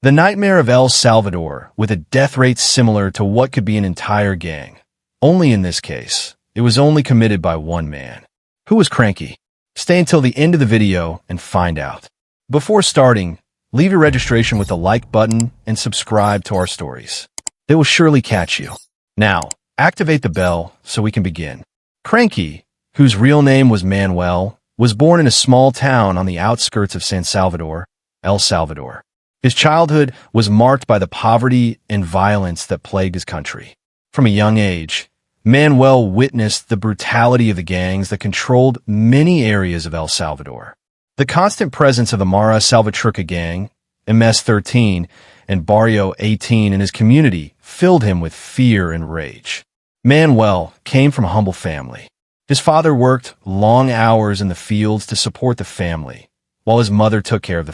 The nightmare of El Salvador, with a death rate similar to what could be an entire gang. Only in this case, it was only committed by one man. Who was Cranky? Stay until the end of the video and find out. Before starting, leave your registration with the like button and subscribe to our stories. They will surely catch you. Now, activate the bell so we can begin. Cranky, whose real name was Manuel, was born in a small town on the outskirts of San Salvador, El Salvador. His childhood was marked by the poverty and violence that plagued his country. From a young age, Manuel witnessed the brutality of the gangs that controlled many areas of El Salvador. The constant presence of the Mara Salvatrucha gang, MS-13, and Barrio 18 in his community filled him with fear and rage. Manuel came from a humble family. His father worked long hours in the fields to support the family, while his mother took care of the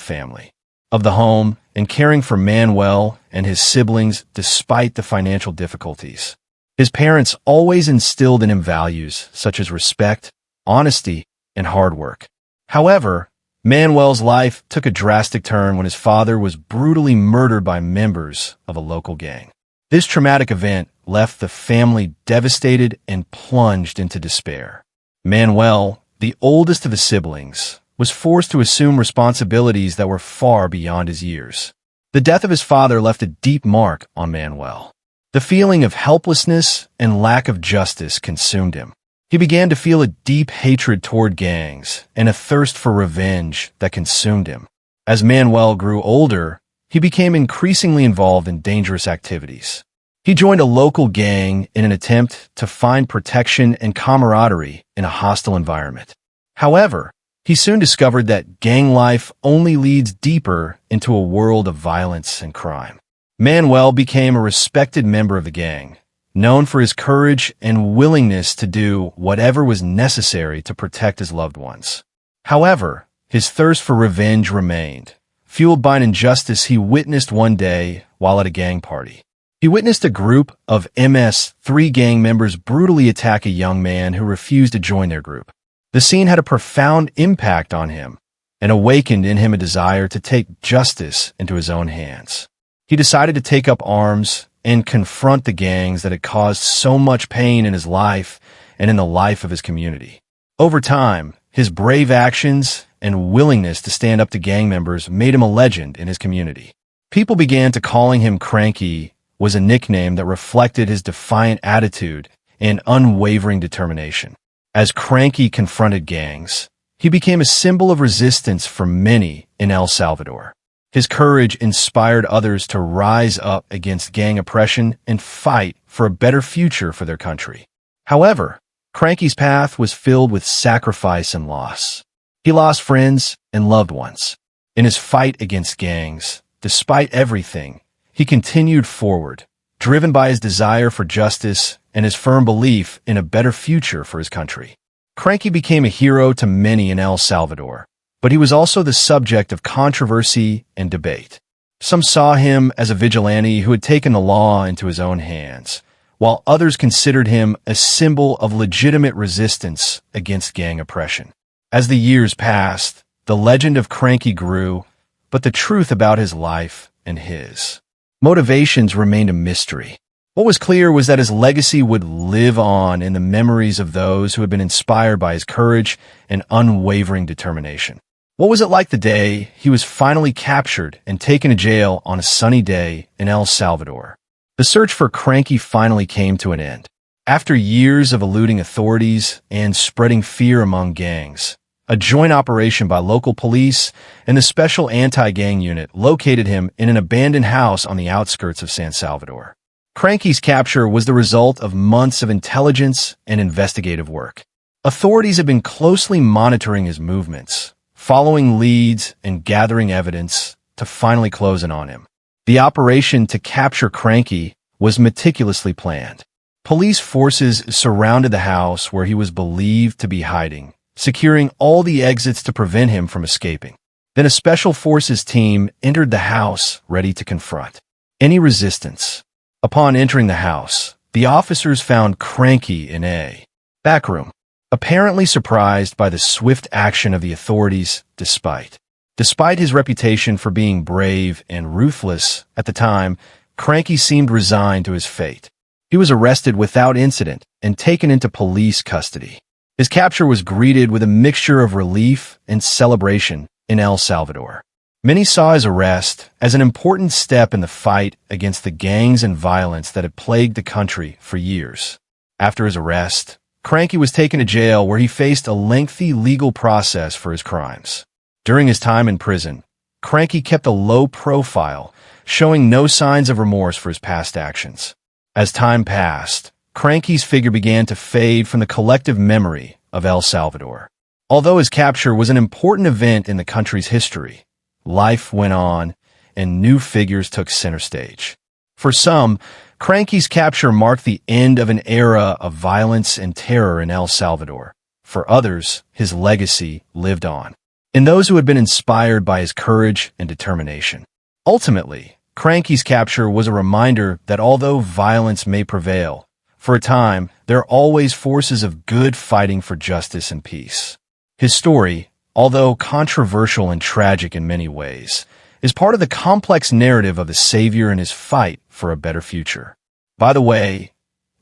home, and caring for Manuel and his siblings despite the financial difficulties. His parents always instilled in him values such as respect, honesty, and hard work. However, Manuel's life took a drastic turn when his father was brutally murdered by members of a local gang. This traumatic event left the family devastated and plunged into despair. Manuel, the oldest of the siblings, was forced to assume responsibilities that were far beyond his years. The death of his father left a deep mark on Manuel. The feeling of helplessness and lack of justice consumed him. He began to feel a deep hatred toward gangs and a thirst for revenge that consumed him. As Manuel grew older, he became increasingly involved in dangerous activities. He joined a local gang in an attempt to find protection and camaraderie in a hostile environment. However, he soon discovered that gang life only leads deeper into a world of violence and crime. Manuel became a respected member of the gang, known for his courage and willingness to do whatever was necessary to protect his loved ones. However, his thirst for revenge remained, fueled by an injustice he witnessed one day while at a gang party. He witnessed a group of MS-3 gang members brutally attack a young man who refused to join their group. The scene had a profound impact on him and awakened in him a desire to take justice into his own hands. He decided to take up arms and confront the gangs that had caused so much pain in his life and in the life of his community. Over time, his brave actions and willingness to stand up to gang members made him a legend in his community. People began to calling him Cranky, was a nickname that reflected his defiant attitude and unwavering determination. As Cranky confronted gangs, he became a symbol of resistance for many in El Salvador. His courage inspired others to rise up against gang oppression and fight for a better future for their country. However, Cranky's path was filled with sacrifice and loss. He lost friends and loved ones. In his fight against gangs, despite everything, he continued forward, driven by his desire for justice and his firm belief in a better future for his country. Cranky became a hero to many in El Salvador, but he was also the subject of controversy and debate. Some saw him as a vigilante who had taken the law into his own hands, while others considered him a symbol of legitimate resistance against gang oppression. As the years passed, the legend of Cranky grew, but the truth about his life and his motivations remained a mystery. What was clear was that his legacy would live on in the memories of those who had been inspired by his courage and unwavering determination. What was it like the day he was finally captured and taken to jail on a sunny day in El Salvador? The search for Cranky finally came to an end. After years of eluding authorities and spreading fear among gangs, a joint operation by local police and the Special Anti-Gang Unit located him in an abandoned house on the outskirts of San Salvador. Cranky's capture was the result of months of intelligence and investigative work. Authorities had been closely monitoring his movements, following leads and gathering evidence to finally close in on him. The operation to capture Cranky was meticulously planned. Police forces surrounded the house where he was believed to be hiding, securing all the exits to prevent him from escaping. Then a special forces team entered the house ready to confront any resistance. Upon entering the house, the officers found Cranky in a back room, apparently surprised by the swift action of the authorities despite Despite his reputation for being brave and ruthless at the time, Cranky seemed resigned to his fate. He was arrested without incident and taken into police custody. His capture was greeted with a mixture of relief and celebration in El Salvador. Many saw his arrest as an important step in the fight against the gangs and violence that had plagued the country for years. After his arrest, Cranky was taken to jail where he faced a lengthy legal process for his crimes. During his time in prison, Cranky kept a low profile, showing no signs of remorse for his past actions. As time passed, Cranky's figure began to fade from the collective memory of El Salvador. Although his capture was an important event in the country's history, life went on, and new figures took center stage. For some, Cranky's capture marked the end of an era of violence and terror in El Salvador. For others, his legacy lived on, in those who had been inspired by his courage and determination. Ultimately, Cranky's capture was a reminder that although violence may prevail, for a time, there are always forces of good fighting for justice and peace. His story, although controversial and tragic in many ways, is part of the complex narrative of the Savior and his fight for a better future. By the way,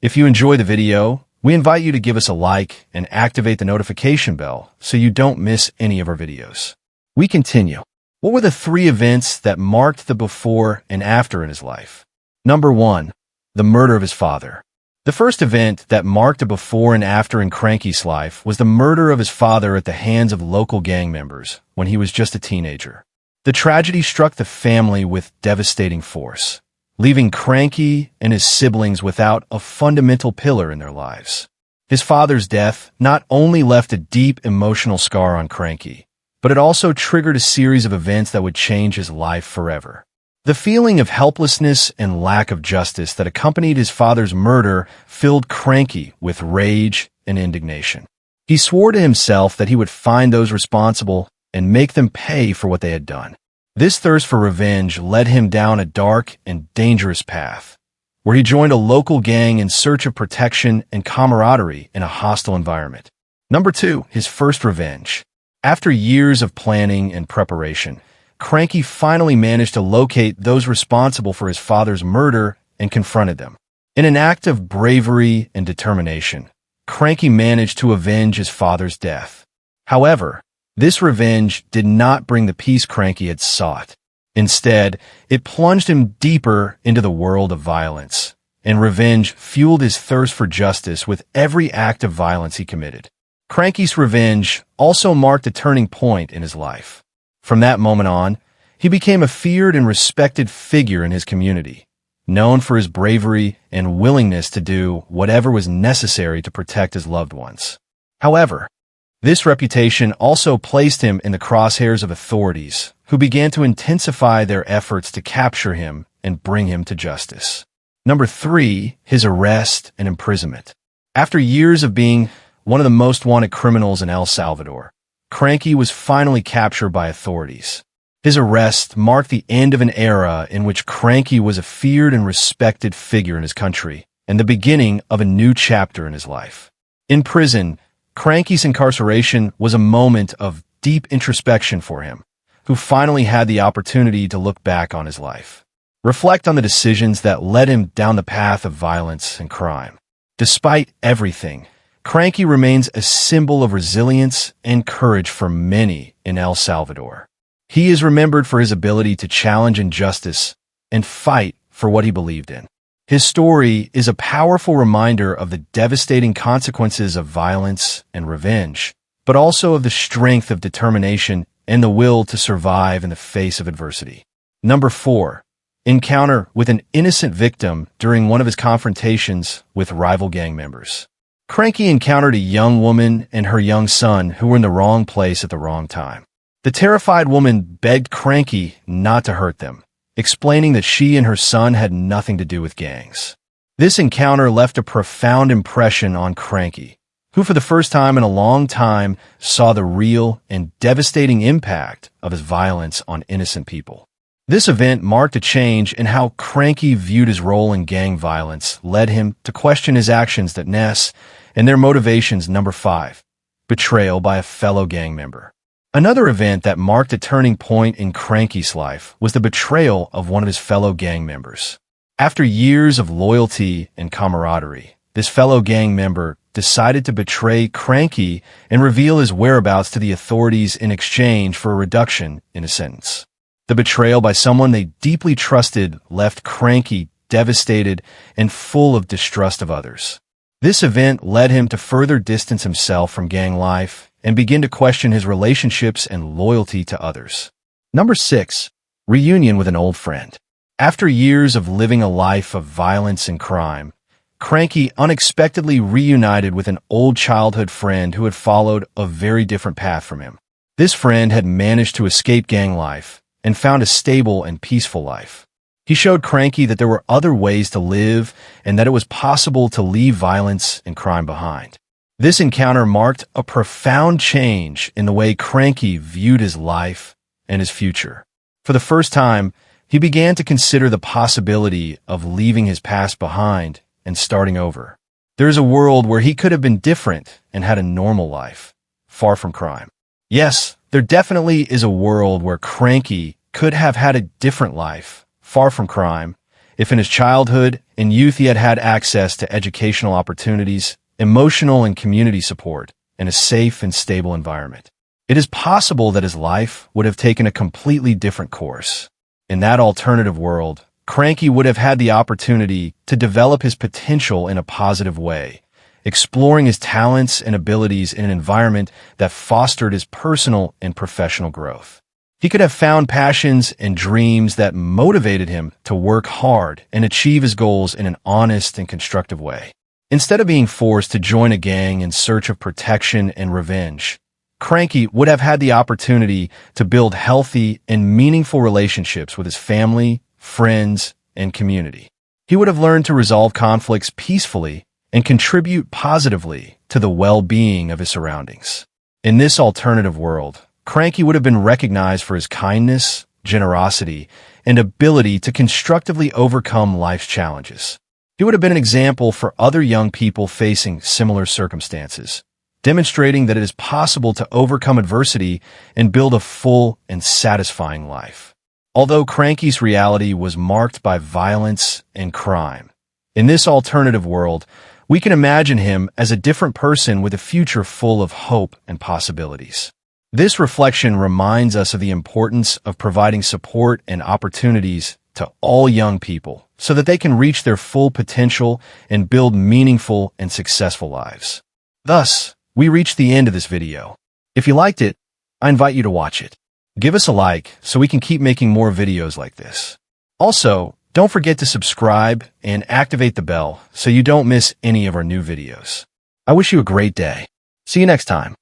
if you enjoy the video, we invite you to give us a like and activate the notification bell so you don't miss any of our videos. We continue. What were the 3 events that marked the before and after in his life? Number 1. The murder of his father. The first event that marked a before and after in Cranky's life was the murder of his father at the hands of local gang members when he was just a teenager. The tragedy struck the family with devastating force, leaving Cranky and his siblings without a fundamental pillar in their lives. His father's death not only left a deep emotional scar on Cranky, but it also triggered a series of events that would change his life forever. The feeling of helplessness and lack of justice that accompanied his father's murder filled Cranky with rage and indignation. He swore to himself that he would find those responsible and make them pay for what they had done. This thirst for revenge led him down a dark and dangerous path, where he joined a local gang in search of protection and camaraderie in a hostile environment. Number 2, his first revenge. After years of planning and preparation, Cranky finally managed to locate those responsible for his father's murder and confronted them. In an act of bravery and determination, Cranky managed to avenge his father's death. However, this revenge did not bring the peace Cranky had sought. Instead, it plunged him deeper into the world of violence, and revenge fueled his thirst for justice with every act of violence he committed. Cranky's revenge also marked a turning point in his life. From that moment on, he became a feared and respected figure in his community, known for his bravery and willingness to do whatever was necessary to protect his loved ones. However, this reputation also placed him in the crosshairs of authorities, who began to intensify their efforts to capture him and bring him to justice. Number 3, his arrest and imprisonment. After years of being one of the most wanted criminals in El Salvador, Cranky was finally captured by authorities. His arrest marked the end of an era in which Cranky was a feared and respected figure in his country, and the beginning of a new chapter in his life. In prison, Cranky's incarceration was a moment of deep introspection for him, who finally had the opportunity to look back on his life, reflect on the decisions that led him down the path of violence and crime. Despite everything, Cranky remains a symbol of resilience and courage for many in El Salvador. He is remembered for his ability to challenge injustice and fight for what he believed in. His story is a powerful reminder of the devastating consequences of violence and revenge, but also of the strength of determination and the will to survive in the face of adversity. Number 4. Encounter with an innocent victim during one of his confrontations with rival gang members. Cranky encountered a young woman and her young son who were in the wrong place at the wrong time. The terrified woman begged Cranky not to hurt them, explaining that she and her son had nothing to do with gangs. This encounter left a profound impression on Cranky, who for the first time in a long time saw the real and devastating impact of his violence on innocent people. This event marked a change in how Cranky viewed his role in gang violence, led him to question his actions and their motivations. Number 5. Betrayal by a fellow gang member. Another event that marked a turning point in Cranky's life was the betrayal of one of his fellow gang members. After years of loyalty and camaraderie, this fellow gang member decided to betray Cranky and reveal his whereabouts to the authorities in exchange for a reduction in a sentence. The betrayal by someone they deeply trusted left Cranky devastated and full of distrust of others. This event led him to further distance himself from gang life and begin to question his relationships and loyalty to others. Number 6. Reunion with an old friend. After years of living a life of violence and crime, Cranky unexpectedly reunited with an old childhood friend who had followed a very different path from him. This friend had managed to escape gang life and found a stable and peaceful life. He showed Cranky that there were other ways to live and that it was possible to leave violence and crime behind. This encounter marked a profound change in the way Cranky viewed his life and his future. For the first time, he began to consider the possibility of leaving his past behind and starting over. There is a world where he could have been different and had a normal life, far from crime. Yes, there definitely is a world where Cranky could have had a different life, far from crime, if in his childhood and youth he had had access to educational opportunities, emotional and community support, and a safe and stable environment. It is possible that his life would have taken a completely different course. In that alternative world, Cranky would have had the opportunity to develop his potential in a positive way, exploring his talents and abilities in an environment that fostered his personal and professional growth. He could have found passions and dreams that motivated him to work hard and achieve his goals in an honest and constructive way. Instead of being forced to join a gang in search of protection and revenge, Cranky would have had the opportunity to build healthy and meaningful relationships with his family, friends, and community. He would have learned to resolve conflicts peacefully and contribute positively to the well-being of his surroundings. In this alternative world, Cranky would have been recognized for his kindness, generosity, and ability to constructively overcome life's challenges. He would have been an example for other young people facing similar circumstances, demonstrating that it is possible to overcome adversity and build a full and satisfying life. Although Cranky's reality was marked by violence and crime, in this alternative world, we can imagine him as a different person with a future full of hope and possibilities. This reflection reminds us of the importance of providing support and opportunities to all young people so that they can reach their full potential and build meaningful and successful lives. Thus, we reach the end of this video. If you liked it, I invite you to watch it. Give us a like so we can keep making more videos like this. Also, don't forget to subscribe and activate the bell so you don't miss any of our new videos. I wish you a great day. See you next time.